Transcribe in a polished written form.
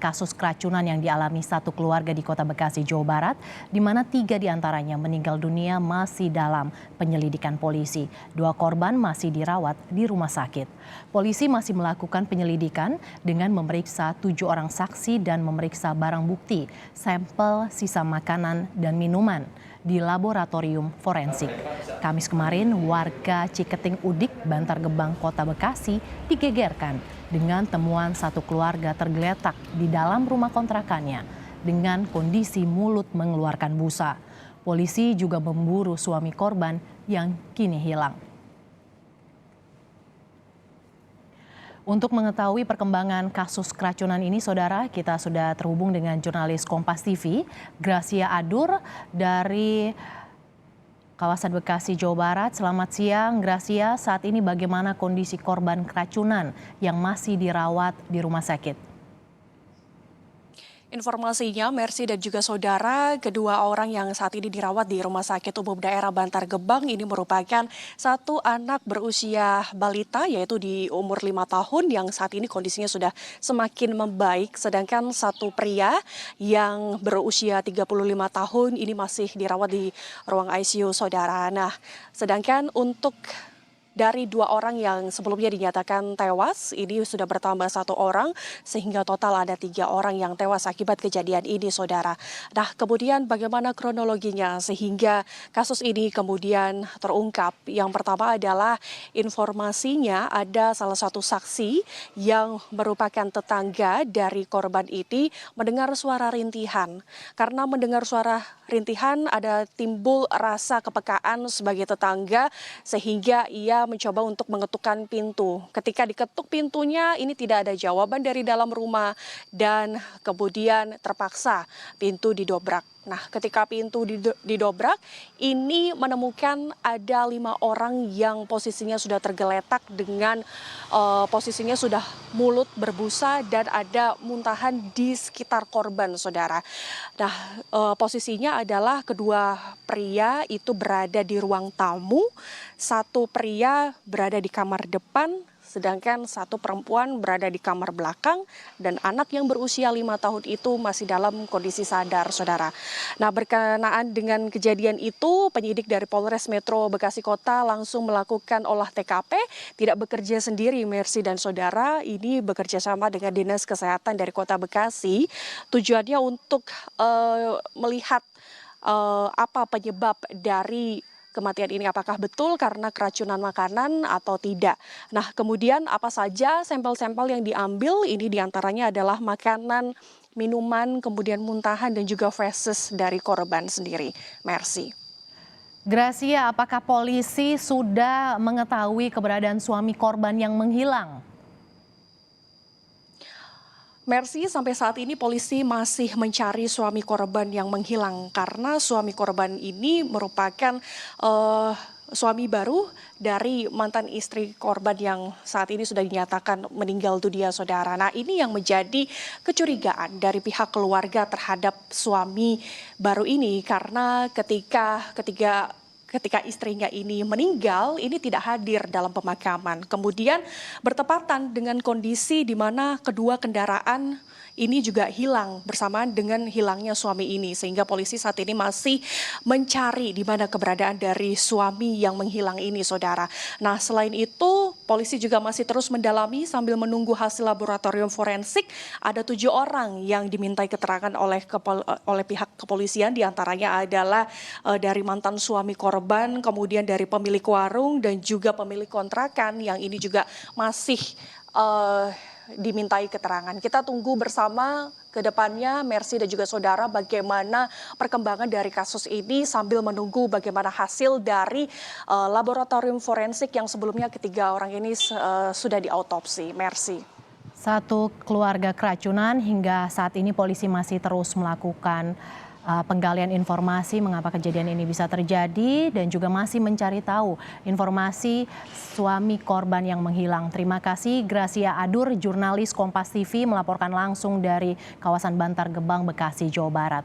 kasus keracunan yang dialami satu keluarga di Kota Bekasi, Jawa Barat, di mana 3 diantaranya meninggal dunia masih dalam penyelidikan polisi. 2 korban masih dirawat di rumah sakit. Polisi masih melakukan penyelidikan dengan memeriksa 7 orang saksi dan memeriksa barang bukti, sampel sisa makanan dan minuman di laboratorium forensik. Kamis kemarin, warga Ciketing Udik, Bantar Gebang, Kota Bekasi digegerkan dengan temuan satu keluarga tergeletak di dalam rumah kontrakannya dengan kondisi mulut mengeluarkan busa. Polisi juga memburu suami korban yang kini hilang. Untuk mengetahui perkembangan kasus keracunan ini, saudara, kita sudah terhubung dengan jurnalis Kompas TV, Gracia Adur dari kawasan Bekasi, Jawa Barat. Selamat siang, Gracia. Saat ini bagaimana kondisi korban keracunan yang masih dirawat di rumah sakit? Informasinya, Mercy dan juga saudara, kedua orang yang saat ini dirawat di Rumah Sakit Umum Daerah Bantar Gebang ini merupakan satu anak berusia balita, yaitu di umur 5 tahun yang saat ini kondisinya sudah semakin membaik, sedangkan satu pria yang berusia 35 tahun ini masih dirawat di ruang ICU, saudara. Nah, sedangkan untuk dari 2 orang yang sebelumnya dinyatakan tewas, ini sudah bertambah 1 orang, sehingga total ada 3 orang yang tewas akibat kejadian ini, saudara. Nah, kemudian bagaimana kronologinya sehingga kasus ini kemudian terungkap? Yang pertama adalah informasinya ada salah satu saksi yang merupakan tetangga dari korban ini mendengar suara rintihan. Karena mendengar suara rintihan ada timbul rasa kepekaan sebagai tetangga, sehingga ia mencoba untuk mengetukkan pintu. Ketika diketuk pintunya, ini tidak ada jawaban dari dalam rumah dan kemudian terpaksa pintu didobrak. Nah, ketika pintu didobrak, ini menemukan ada 5 orang yang posisinya sudah tergeletak dengan posisinya sudah mulut berbusa dan ada muntahan di sekitar korban, saudara. Nah, posisinya adalah kedua pria itu berada di ruang tamu, satu pria berada di kamar depan, sedangkan satu perempuan berada di kamar belakang dan anak yang berusia 5 tahun itu masih dalam kondisi sadar, saudara. Nah, berkenaan dengan kejadian itu, penyidik dari Polres Metro Bekasi Kota langsung melakukan olah TKP, tidak bekerja sendiri, Mercy dan saudara, ini bekerja sama dengan Dinas Kesehatan dari Kota Bekasi. Tujuannya untuk melihat apa penyebab dari kematian ini, apakah betul karena keracunan makanan atau tidak. Nah, kemudian apa saja sampel-sampel yang diambil, ini diantaranya adalah makanan, minuman, kemudian muntahan dan juga feses dari korban sendiri. Mercy. Gracia, apakah polisi sudah mengetahui keberadaan suami korban yang menghilang? Mercy, sampai saat ini polisi masih mencari suami korban yang menghilang karena suami korban ini merupakan suami baru dari mantan istri korban yang saat ini sudah dinyatakan meninggal dunia, saudara. Nah, ini yang menjadi kecurigaan dari pihak keluarga terhadap suami baru ini karena ketika istrinya ini meninggal, ini tidak hadir dalam pemakaman. Kemudian bertepatan dengan kondisi di mana kedua kendaraan ini juga hilang bersamaan dengan hilangnya suami ini. Sehingga polisi saat ini masih mencari di mana keberadaan dari suami yang menghilang ini, saudara. Nah, selain itu, polisi juga masih terus mendalami sambil menunggu hasil laboratorium forensik. Ada 7 orang yang dimintai keterangan oleh pihak kepolisian, diantaranya adalah dari mantan suami korban, kemudian dari pemilik warung dan juga pemilik kontrakan yang ini juga masih dimintai keterangan. Kita tunggu bersama ke depannya, Mercy dan juga saudara, bagaimana perkembangan dari kasus ini sambil menunggu bagaimana hasil dari laboratorium forensik yang sebelumnya ketiga orang ini sudah diautopsi. Mercy. Satu keluarga keracunan, hingga saat ini polisi masih terus melakukan penggalian informasi mengapa kejadian ini bisa terjadi dan juga masih mencari tahu informasi suami korban yang menghilang. Terima kasih Gracia Adur, jurnalis Kompas TV melaporkan langsung dari kawasan Bantar Gebang, Bekasi, Jawa Barat.